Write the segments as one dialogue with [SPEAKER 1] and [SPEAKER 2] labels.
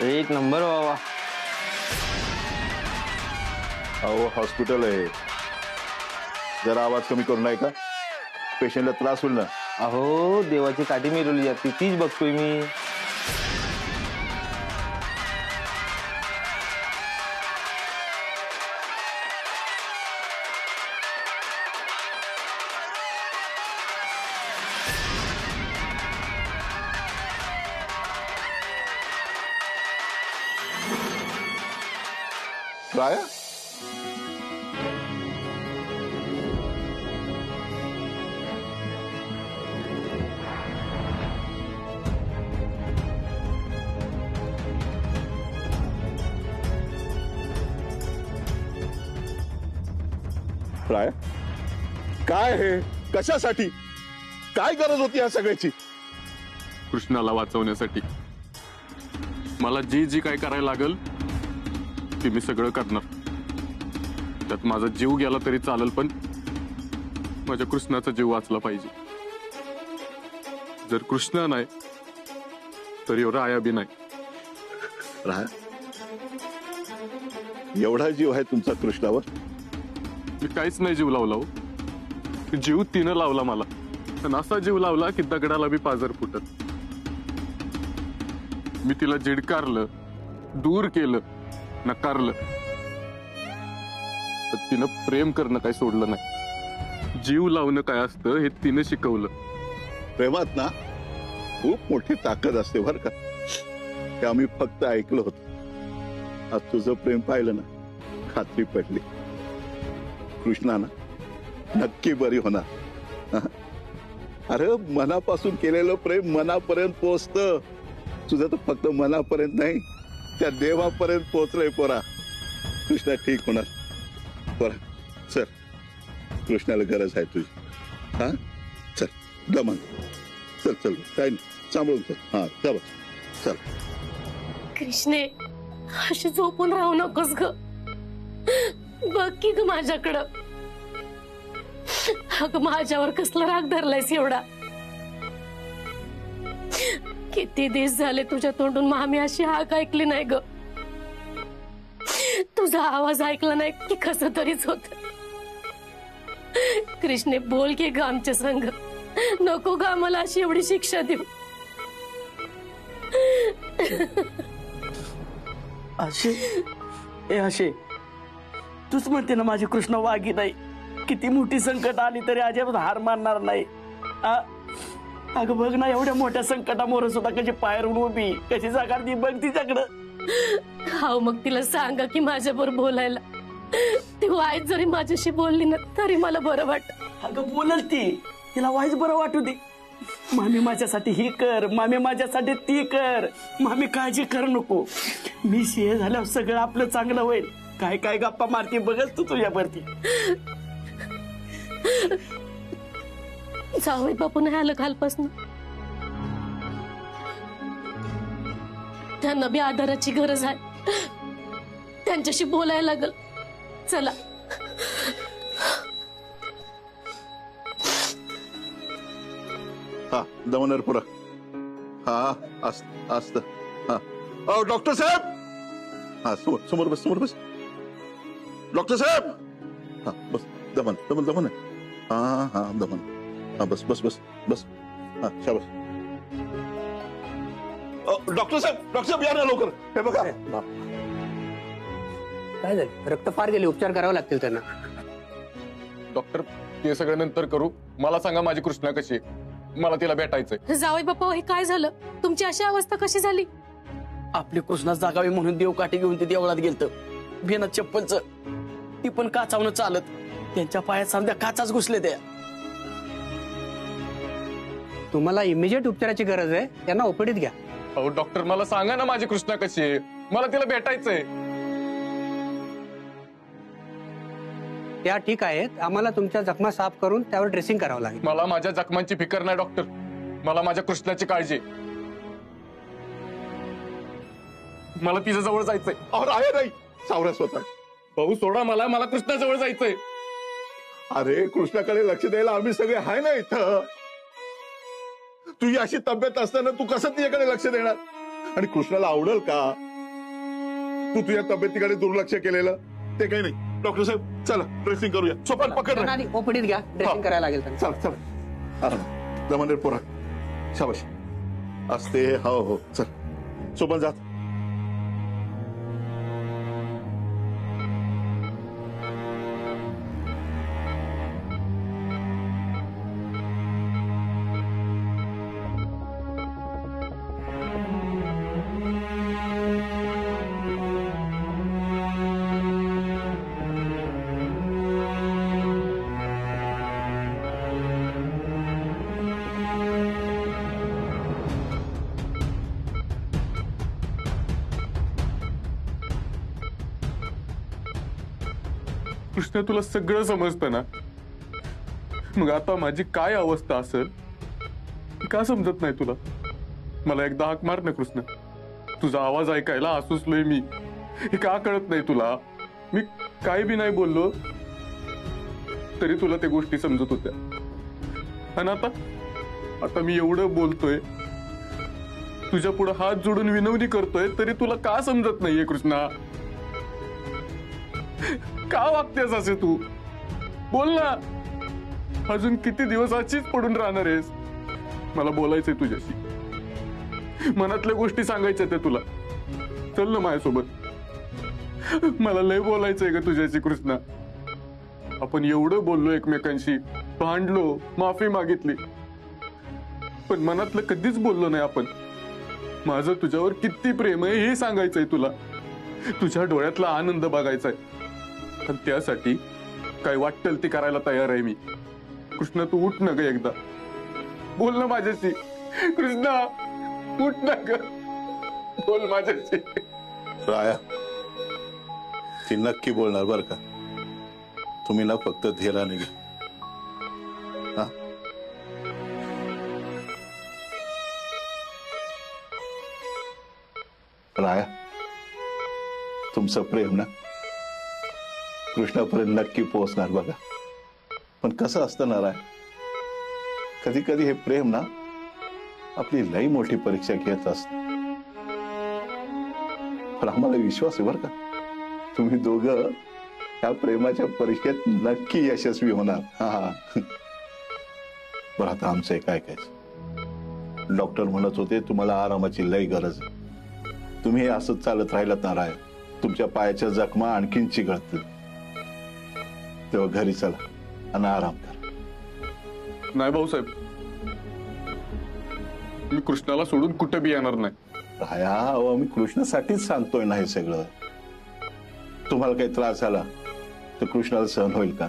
[SPEAKER 1] एक नंबर बाबा.
[SPEAKER 2] अहो हॉस्पिटल आहे, जरा आवाज कमी करू नाही का? पेशंटला त्रास होईल ना.
[SPEAKER 1] अहो देवाची काठी मिरवली जाते तीच बघतोय मी.
[SPEAKER 2] राया राया काय हे? कशासाठी? काय गरज होती या सगळ्याची?
[SPEAKER 3] कृष्णाला वाचवण्यासाठी मला जी जी काय करायला लागल ते मी सगळं करणार. त्यात माझा जीव गेला तरी चालेल, पण माझ्या कृष्णाचा जीव वाचला पाहिजे. जर कृष्ण नाही तर एवढा आया बी नाही.
[SPEAKER 2] राया एवढा जीव आहे तुमचा कृष्णावर?
[SPEAKER 3] मी काहीच नाही जीव लावला हो. जीव तिनं लावला मला, पण असा जीव लावला की दगडाला बी पाजर फुटत. मी तिला झिडकारलं, दूर केलं, नकारलं, तर तिनं प्रेम करणं काय सोडलं नाही. जीव लावणं काय असतं हे तिनं शिकवलं.
[SPEAKER 2] प्रेमात ना खूप मोठी ताकद असते बर का. ते आम्ही फक्त ऐकलं होतं. आज तुझं प्रेम पाहिलं ना, खात्री पडली. कृष्णा ना नक्की बरी होणार. हं? अरे मनापासून केलेलं प्रेम मनापर्यंत पोहोचतं. तुझं तर फक्त मनापर्यंत नाही, त्या देवापर्यंत पोहोचलंय पोरा. कृष्णा ठीक होणार पोरा. चल, कृष्णाला गरज आहे तुझी. हा चल दमन, चल चल काय नाही, सांभाळून चल. हा चल चल.
[SPEAKER 4] कृष्णे अशी झोपून राहू नकोस ग. बघ की ग माझ्याकडं. अगं माझ्यावर कसला राग धरलायस एवढा? किती दिवस झाले तुझ्या तोंडून मामी अशी हाक ऐकली नाही ग. तुझा आवाज ऐकला नाही की कस तरीच होत. कृष्णे बोल की ग आमच्या संग. नको ग आम्हाला अशी एवढी शिक्षा देऊ.
[SPEAKER 5] अशे तूच म्हणते ना माझी कृष्ण वागी नाही. किती मोठी संकट आली तरी अजिबात हार मानणार नाही. अगं बघ ना, एवढ्या मोठ्या संकटामोर सुद्धा कशी पायरून उभी, कशी जागा ती बघ तिच्याकडं.
[SPEAKER 4] हाव मग तिला सांगा की माझ्याबरोबर बोलायला. ती वाईट जरी माझ्याशी बोलली ना तरी मला बरं वाटत.
[SPEAKER 5] अगं बोलल ती, तिला वाईच बरं वाटू दे. मामी माझ्यासाठी ही कर, मामी माझ्यासाठी ती कर. मामी काळजी कर नको. मी शिहे झाल्यावर सगळं आपलं चांगलं होईल. काय काय गप्पा मारती बघच तू तुझ्यावरती.
[SPEAKER 4] जावई बापू नाही आलं कालपासून. त्यांना बी आधाराची गरज आहे. त्यांच्याशी बोलायला लागल. चला.
[SPEAKER 2] हा दमनर पुरा. हा असत. हा डॉक्टर साहेब. हा समोर समोर बस, समोर बस. डॉक्टर साहेब. हा बस. दमन दमन दमन. हा हा दमन. हा बस बस बस बस. हा शाबास. डॉक्टर साहेब या ना लवकर. हे बघा.
[SPEAKER 6] काय झालं? रक्त फार गेले, उपचार करावे लागतील त्यांना.
[SPEAKER 3] डॉक्टर ते सगळं नंतर करू. मला सांगा माझी कृष्णा कशी आहे? मला तिला भेटायचंय.
[SPEAKER 4] जावई बापू हे काय झालं? तुमची अशी अवस्था कशी झाली?
[SPEAKER 5] आपली कृष्णा जागावी म्हणून देव काठी घेऊन ते देवळात गेलत. बिना चप्पलच, ती पण काचावनं चालत. त्यांच्या पायात सध्या काचाच घुसले त्या.
[SPEAKER 6] तुम्हाला इमिजिएट उपचाराची गरज आहे, त्यांना ओपीडीत घ्या.
[SPEAKER 3] अहो डॉक्टर मला सांगा ना माझी कृष्णा कशी आहे? मला तिला भेटायचंय.
[SPEAKER 6] त्या ठीक आहेत, आम्हाला तुमच्या जखमा साफ करून त्यावर ड्रेसिंग करावं लागेल.
[SPEAKER 3] मला माझ्या जखमांची फिकर नाही डॉक्टर, मला माझ्या कृष्णाची काळजी. मला तिच्या जवळ जायचंय.
[SPEAKER 2] और आहे नाही सावरा स्वतः.
[SPEAKER 3] भाऊ सोडा मला, मला कृष्णाजवळ जायचंय.
[SPEAKER 2] अरे कृष्णाकडे लक्ष द्यायला आम्ही सगळे आहे ना इथं. तुझी अशी तब्येत असताना तू कसं तिच्याकडे लक्ष देणार? आणि कृष्णाला आवडेल का? तू तुझ्या तब्येतीकडे दुर्लक्ष केलेलं ते काही नाही. डॉक्टर साहेब चला ड्रेसिंग करूया. सोपान पकड रे.
[SPEAKER 6] आधी ओपीडीत घ्या, ड्रेसिंग करायला लागेल त्यांना.
[SPEAKER 2] चल चल आराम दमनरे पोरा शाबाश असते. हो हो चल सोपान जात.
[SPEAKER 3] कृष्ण तुला सगळं समजतं ना, मग आता माझी काय अवस्था असेल का समजत नाही तुला? मला एकदा हाक मार ना कृष्ण. तुझा आवाज ऐकायला आसुसलोय मी. हे का कळत नाही तुला? मी काय बी नाही बोललो तरी तुला त्या गोष्टी समजत होत्या. आणि आता मी एवढं बोलतोय, तुझ्या पुढे हात जोडून विनवणी करतोय, तरी तुला का समजत नाहीये कृष्णा? का वागतेस असे तू? बोल ना. अजून किती दिवस अशीच पडून राहणार आहेस? मला बोलायचंय तुझ्याशी. मनातल्या गोष्टी सांगायच्या त्या तुला. चल ना माझ्यासोबत. मला लय बोलायचंय ग तुझ्याशी कृष्णा. आपण एवढं बोललो एकमेकांशी, भांडलो, माफी मागितली, पण मनातलं कधीच बोललो नाही आपण. माझं तुझ्यावर किती प्रेम आहे हे सांगायचंय तुला. तुझ्या डोळ्यातला आनंद बघायचाय. आणि त्यासाठी काय वाटेल ते करायला तयार आहे मी. कृष्णा तू उठ ना ग एकदा. बोल ना माझ्याशी. कृष्णा उठ ना ग. बोल माझ्याशी.
[SPEAKER 2] राया ती नक्की बोलणार बर का. तुम्ही ना फक्त धीराने घ्या. हा राया तुमचं प्रेम ना कृष्णापर्यंत नक्की पोहोचणार बघा. पण कसं असतं ना राय, कधी कधी हे प्रेम ना आपली लई मोठी परीक्षा घेत असत. पण आम्हाला विश्वास आहे बर का, तुम्ही दोघं त्या प्रेमाच्या परीक्षेत नक्की यशस्वी होणार. हा बरं आता आमचं एक ऐकायचं. डॉक्टर म्हणत होते तुम्हाला आरामाची लई गरज आहे. तुम्ही हे असंच चालत राहिलात ना राय, तुमच्या पायाच्या जखमा आणखीन चिघळतील. तेव्हा घरी चला आणि आराम करा.
[SPEAKER 3] नाही भाऊसाहेब, मी कृष्णाला सोडून कुठे बी येणार नाही.
[SPEAKER 2] राया अहो मी कृष्णासाठीच सांगतोय ना हे सगळं. तुम्हाला काही त्रास झाला तर कृष्णाला सहन होईल का?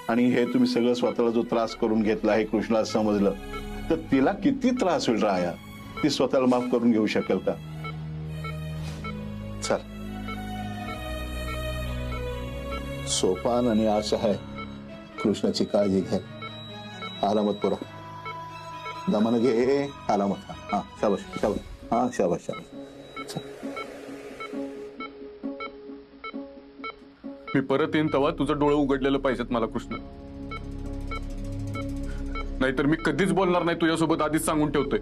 [SPEAKER 2] आणि हे तुम्ही सगळं स्वतःला जो त्रास करून घेतला हे कृष्णाला समजलं तर तिला किती त्रास होईल राया. ती स्वतःला माफ करून घेऊ शकेल का? चल सोपान आणि आशा आहे कृष्णाची काळजी घ्या. आरामात पुरा दमान घे. आरामात. हा शाबाश शाबाश. हा शाबाश शाबाश.
[SPEAKER 3] मी परत येईन तेव्हा तुझं डोळं उघडलेलं पाहिजेत मला कृष्ण. नाहीतर मी कधीच बोलणार नाही तुझ्यासोबत, आधीच सांगून ठेवतोय.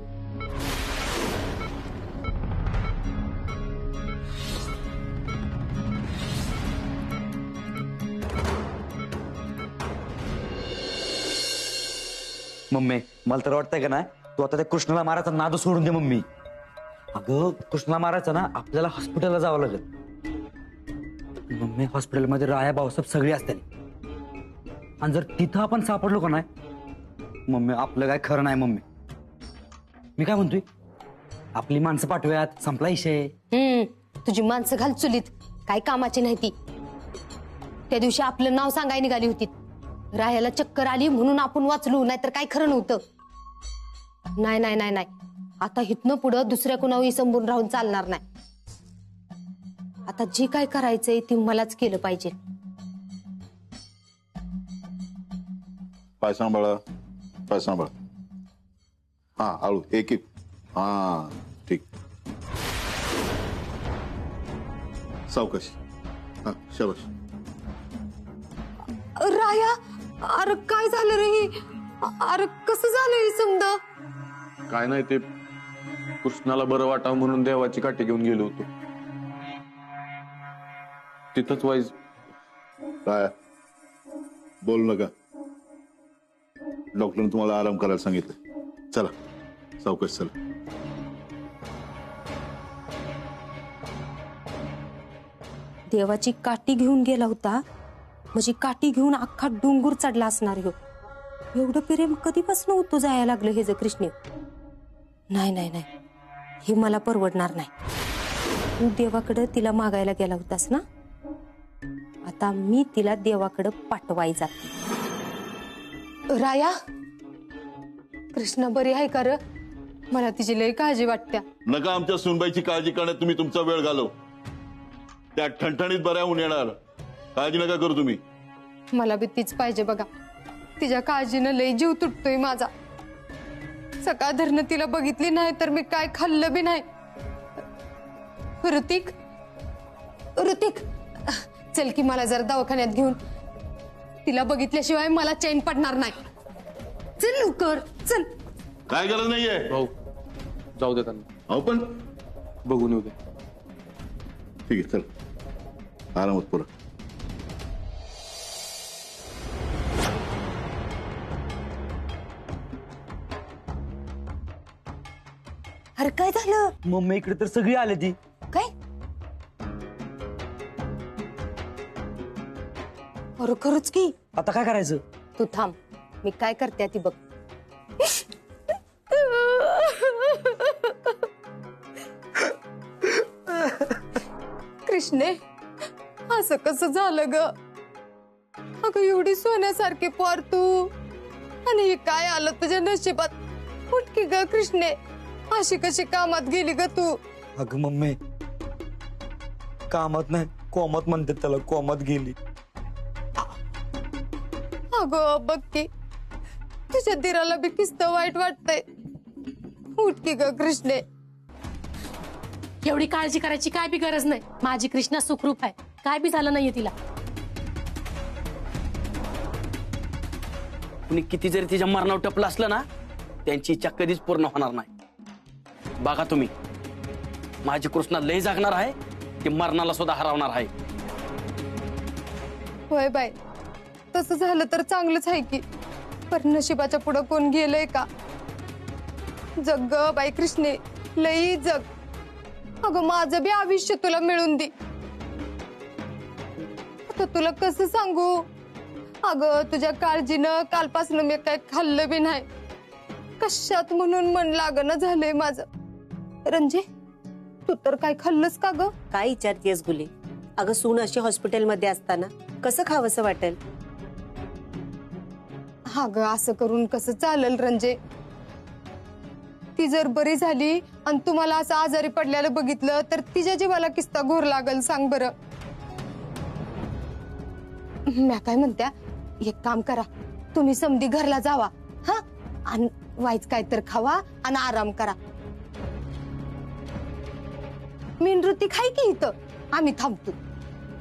[SPEAKER 7] मम्मी मला तर वाटतंय का नाही तू आता त्या कृष्णाला मारायचा नाद सोडून दे मम्मी. अगं कृष्णाला मारायचं ना आपल्याला हॉस्पिटलला जावं लागेल. मम्मी हॉस्पिटलमध्ये राया भाऊसाहेब सगळे असतील. आणि जर तिथं आपण सापडलो का नाही मम्मी आपलं काय खरं नाही मम्मी. मी काय म्हणतोय आपली माणसं पाठवूयात, संपला विषय.
[SPEAKER 4] तुझी माणसं घाल चुलीत, काय कामाची नाही ती. त्या दिवशी आपलं नाव सांगाय निघाली होती. राहायला चक्कर आली म्हणून आपण वाचलो, नाहीतर काय खरं नव्हतं. नाही नाही नाही नाही, आता हितनं पुढं दुसऱ्या कुणावरही संपून राहून चालणार नाही. आता जे काय करायचंय ते मलाच केलं पाहिजे.
[SPEAKER 2] पाय सांभाळा, पाय सांभाळा. हा हळू एक एक. हा ठीक. सावकाश. हा शाबाश.
[SPEAKER 4] राया अरे काय झालं रे? अरे कसं झालं हे समजा?
[SPEAKER 3] काय नाही ते कृष्णाला बरं वाटावं म्हणून देवाची काठी घेऊन गेलो होतो. तिथंच वाईज
[SPEAKER 2] काय बोल नका. डॉक्टरने तुम्हाला आराम करायला सांगितलं. चला सावकाश चला.
[SPEAKER 4] देवाची काठी घेऊन गेला होता म्हणजे काठी घेऊन अख्खा डोंगर चढला असणार ह्यो. एवढं प्रेम कधीपासून होतो जायला लागलं हे जे कृष्ण. नाही नाही नाही, हे मला परवडणार नाही. तू देवाकडं तिला मागायला गेला होतास ना, आता मी तिला देवाकडं पाठवाय जाते. राया, कृष्णा बरी आहे का र? मला तिची लई काळजी वाटत्या.
[SPEAKER 2] नका आमच्या सुनबाईची काळजी करण्यात तुम्ही तुमचा वेळ घालव. त्या ठणठणीत बऱ्या होऊन येणार. काळजी नका करू तुम्ही.
[SPEAKER 4] मला बी तीच पाहिजे बघा. तिच्या काळजीनं लई जीव तुटतोय माझा. सकाळ धरणं तिला बघितली नाही तर मी काय खाल्लं बी नाही. ऋतिक, ऋतिक, चल की मला जरा दवाखान्यात घेऊन. तिला बघितल्याशिवाय मला चैन पडणार नाही. चल लवकर चल.
[SPEAKER 2] काय गरज नाहीये.
[SPEAKER 3] भाऊ जाऊ दे त्यांना,
[SPEAKER 2] अहो पण
[SPEAKER 3] बघून येऊ दे.
[SPEAKER 2] ठीक आहे चल आरामात पुरा.
[SPEAKER 4] अरे काय झालं?
[SPEAKER 7] मम्मी इकडे तर सगळी आली ती.
[SPEAKER 4] काय? अरे खरंच की.
[SPEAKER 7] आता काय करायचं?
[SPEAKER 4] तू थांब, मी काय करते ती बघ. कृष्णे, असं कसं झालं ग? अगं एवढी सोन्यासारखी पोर तू, आणि हे काय आलं तुझ्या नशिबात? उठकी ग कृष्णे, अशी कशी कामात गेली ग तू?
[SPEAKER 7] अगं मम्मी, कामात नाही कोमात म्हणतात त्याला. कोमात गेली.
[SPEAKER 4] अगं बघ की, तुझ्या दिराला बी किस्त वाईट वाटतंय. उठकी ग कृष्णे.
[SPEAKER 8] एवढी काळजी करायची काय बी गरज नाही. माझी कृष्णा सुखरूप आहे, काय बी झालं नाहीये तिला.
[SPEAKER 5] कुणी किती जरी तिच्या मरणावर टपलं असलं ना, त्यांची इच्छा कधीच पूर्ण होणार नाही. बघा तुम्ही, माझी कृष्णा लय जागणार आहे, ती मरणाला सुद्धा हरवणार आहे.
[SPEAKER 4] होय बाय, तसं झालं तर चांगलंच आहे की. पण नशिबाच्या पुढं कोण गेलंय का? जग ग बाई कृष्णे, लई जग. अगं माझं बी आयुष्य तुला मिळून दे. आता तुला कसं सांगू? अगं तुझ्या काळजीनं कालपासून मी काय खाल्लं बी नाही. कशात म्हणून मन लागणं झालंय माझं. रंजे, तू तर काय खाल्लंस का ग?
[SPEAKER 9] काय विचारतेस गुली? अगं सून अशी हॉस्पिटलमध्ये असताना कसं खावंसं वाटेल?
[SPEAKER 4] हा ग, असं करून कसं चालेल रंजे? ती जर बरी झाली आणि तुम्हाला असं आजारी पडल्याला बघितलं तर तिच्या जीवाला किस्ता घोर लागल. सांग बरं. म्या काय म्हणत्या, एक काम करा, तुम्ही समधी घरला जावा हा, आणि वाईच काय तर खावा आणि आराम करा. मी नृत्य खाय की इथं, आम्ही थांबतो.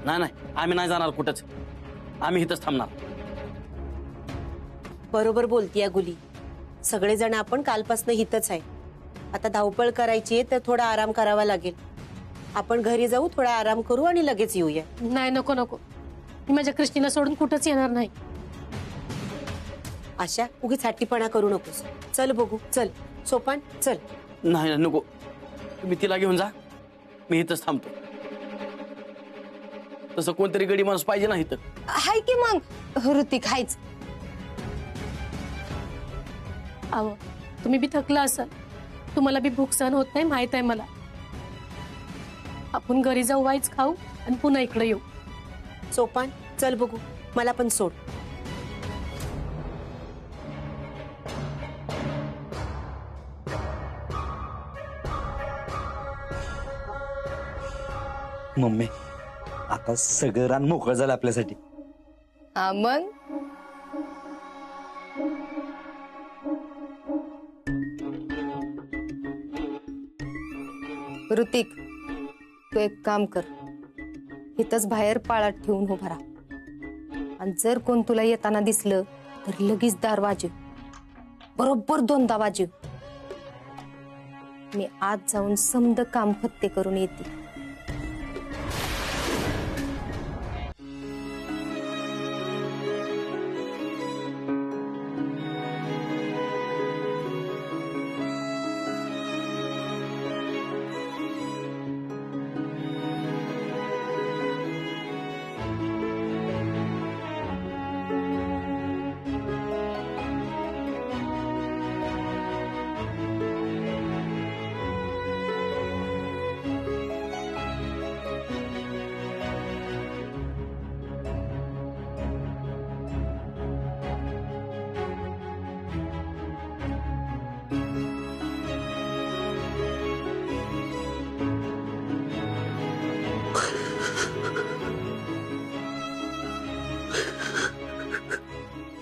[SPEAKER 5] नाही नाही, आम्ही नाही जाणार कुठंच. आम्ही इथंच थांबणार.
[SPEAKER 9] बरोबर बोलतीय गुली. सगळेजण आपण कालपासून हितच आहे. आता धावपळ करायची तर थोडा आराम करावा लागेल. आपण घरी जाऊ, थोडा आराम करू आणि लगेच येऊया.
[SPEAKER 8] नाही, नको नको, मी माझ्या कृष्णीला सोडून कुठंच येणार नाही.
[SPEAKER 9] आशा, उगीच हट्टीपणा करू नकोस. चल बघू, चल. सोपान चल.
[SPEAKER 5] नाही नाही, नको, तुम्ही तिला घेऊन जा, मी इथंच थांबतो. तसं कोणतरी गडी माणूस पाहिजे ना इथं.
[SPEAKER 4] हाय की मग ऋतिक हायच.
[SPEAKER 8] अहो, तुम्ही बी थकला असाल, तुम्हाला बी भूक सहन होत नाही, माहित आहे मला. आपण घरी जाऊ, वाईच खाऊ आणि पुन्हा इकडे येऊ.
[SPEAKER 9] सोपान चल बघू, मला पण सोड.
[SPEAKER 7] मम्मी, आता सगळं रान मोकळं झालं आपल्यासाठी.
[SPEAKER 4] हा मग ऋतिक, तू एक काम कर, इथंच बाहेर पाळत ठेवून उभा राहा. आणि जर कोण तुला येताना दिसलं तर लगेच दार वाजव. बरोबर 2दा वाजव. मी आज जाऊन समद काम फत्ते करून येते.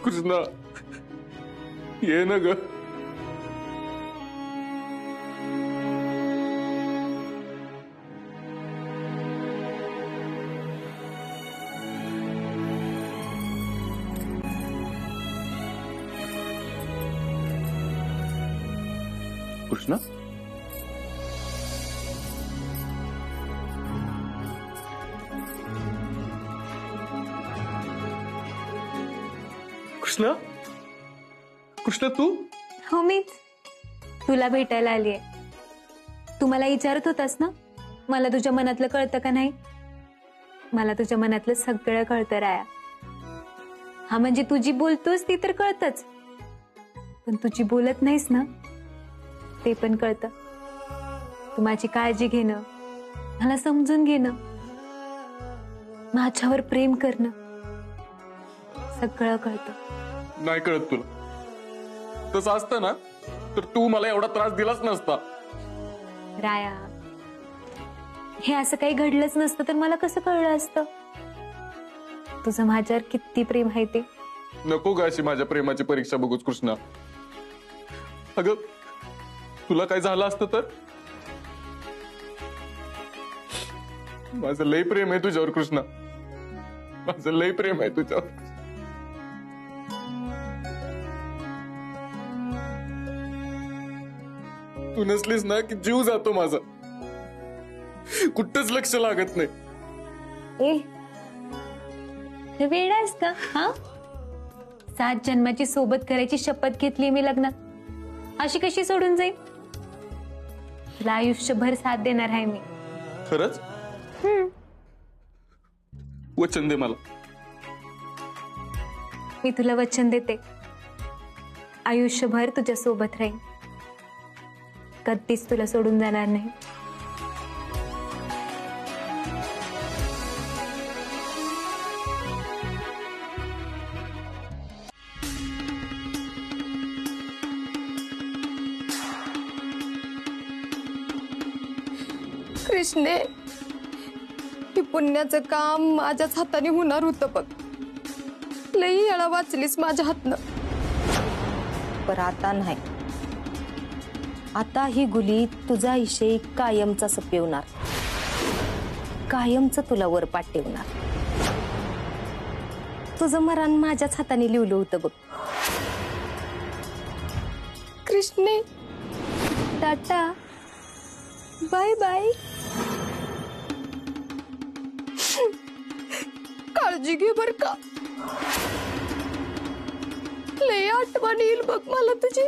[SPEAKER 3] कृष्णा ये ना ग. कृष्णा कृष्णा कृष्णा तू
[SPEAKER 10] हो मीच तुला भेटायला आलीये. तू मला विचारत होतास ना मला तुझ्या मनातलं कळतं का नाही. मला तुझ्या मनातलं सगळं कळतं राया. हा म्हणजे तुझी बोलतोस ती तर कळतच पण तुझी बोलत नाहीस ना ते पण कळतं. तू माझी काळजी घेणं मला समजून घेणं माझ्यावर प्रेम करणं सगळं कळतं.
[SPEAKER 3] नाही कळत तुला. तसं असतं ना तर तू मला एवढा त्रास दिलाच नसता.
[SPEAKER 10] राया हे असं काही घडलंच नसतं तर मला कसं कळलं असतं तुझं माझ्यावर किती प्रेम आहे ते.
[SPEAKER 3] नको ग अशी माझ्या प्रेमाची परीक्षा बघूच कृष्णा. अगं तुला काय झालं असतं तर. माझं लय प्रेम आहे तुझ्यावर कृष्णा. माझं लय प्रेम आहे तुझ्यावर. तू नसलीस ना की जीव जातो माझा. कुठंच लक्ष लागत नाही.
[SPEAKER 10] ए वेडा आहेस का हा. 7 जन्माची सोबत करायची शपथ घेतली मी लग्नात अशी कशी सोडून जाईल. तुला आयुष्यभर साथ देणार आहे मी.
[SPEAKER 3] खरंच वचन दे मला.
[SPEAKER 10] मी तुला वचन देते आयुष्यभर तुझ्या सोबत राहीन. कधीच तुला सोडून जाणार नाही.
[SPEAKER 4] कृष्णे हे पुण्याचं काम माझ्याच हाताने होणार होतं बघ. लई वेळा वाचलीस माझ्या हातनं. पर आता नाही. आता ही गुली तुझा विषयी कायमचा सपेवणार. कायमच तुला वर पाठवणार. तुझं मरण माझ्याच हाताने लिहिलं होतं बघ. कृष्णे टाटा बाय बाय. काळजी घे बर का. लय आठवण येईल बघ मला तुझी.